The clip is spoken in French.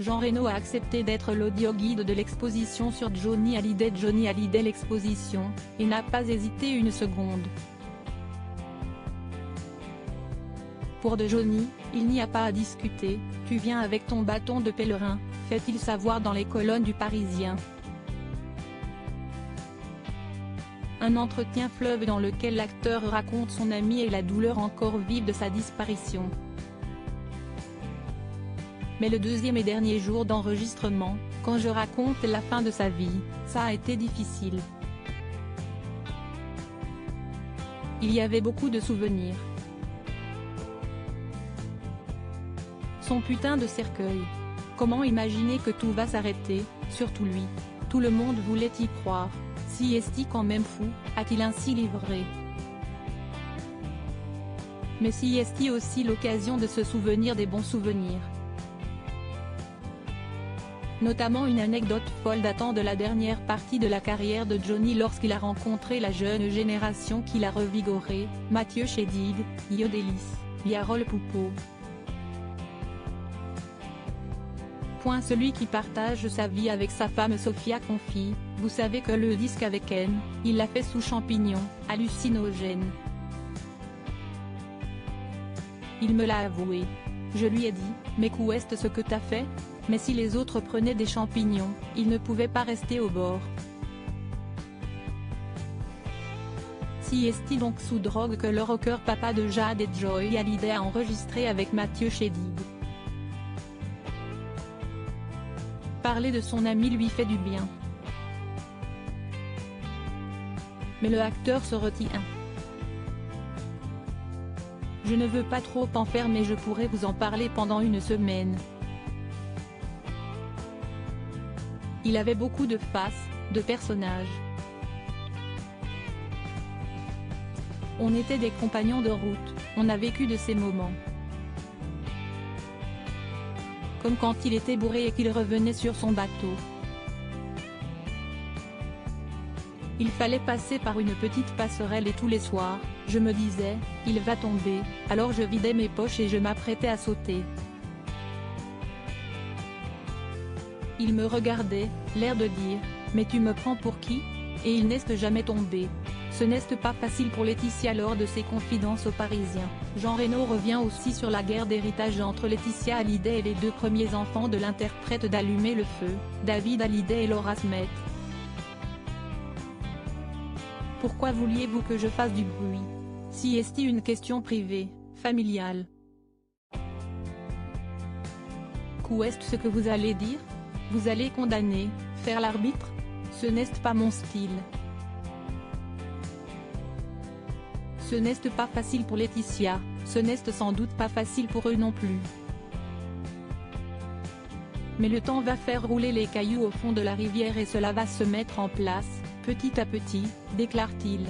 Jean Reno a accepté d'être l'audio guide de l'exposition sur Johnny Hallyday l'exposition, et n'a pas hésité une seconde. Pour de Johnny, il n'y a pas à discuter, tu viens avec ton bâton de pèlerin, fait-il savoir dans les colonnes du Parisien. Un entretien fleuve dans lequel l'acteur raconte son ami et la douleur encore vive de sa disparition. Mais le deuxième et dernier jour d'enregistrement, quand je raconte la fin de sa vie, ça a été difficile. Il y avait beaucoup de souvenirs. Son putain de cercueil. Comment imaginer que tout va s'arrêter, surtout lui. Tout le monde voulait y croire. Si est-il quand même fou, a-t-il ainsi livré? Mais si est-il aussi l'occasion de se souvenir des bons souvenirs? Notamment une anecdote folle datant de la dernière partie de la carrière de Johnny lorsqu'il a rencontré la jeune génération qui l'a revigoré, Mathieu Chédid, Yodelis, Yarol Poupeau. Celui qui partage sa vie avec sa femme Sophia confie, vous savez que le disque avec N, il l'a fait sous champignons, hallucinogènes. Il me l'a avoué. Je lui ai dit, mais qu'où est ce que t'as fait? Mais si les autres prenaient des champignons, ils ne pouvaient pas rester au bord. Si est-il donc sous drogue que le rocker papa de Jade et Joy Hallyday a enregistré avec Mathieu Chédid? Parler de son ami lui fait du bien. Mais le acteur se retient. Je ne veux pas trop en faire mais je pourrais vous en parler pendant une semaine. Il avait beaucoup de faces, de personnages. On était des compagnons de route, on a vécu de ces moments. Comme quand il était bourré et qu'il revenait sur son bateau. Il fallait passer par une petite passerelle et tous les soirs, je me disais, il va tomber, alors je vidais mes poches et je m'apprêtais à sauter. Il me regardait, l'air de dire, mais tu me prends pour qui? Et il n'est jamais tombé. Ce n'est pas facile pour Laetitia lors de ses confidences aux Parisiens. Jean Reno revient aussi sur la guerre d'héritage entre Laetitia Hallyday et les deux premiers enfants de l'interprète d'Allumer le feu, David Hallyday et Laura Smet. Pourquoi vouliez-vous que je fasse du bruit? Si est-il une question privée, familiale? Qu'ou est ce que vous allez dire? Vous allez condamner, faire l'arbitre? Ce n'est pas mon style. Ce n'est pas facile pour Laetitia, ce n'est sans doute pas facile pour eux non plus. Mais le temps va faire rouler les cailloux au fond de la rivière et cela va se mettre en place, petit à petit, déclare-t-il.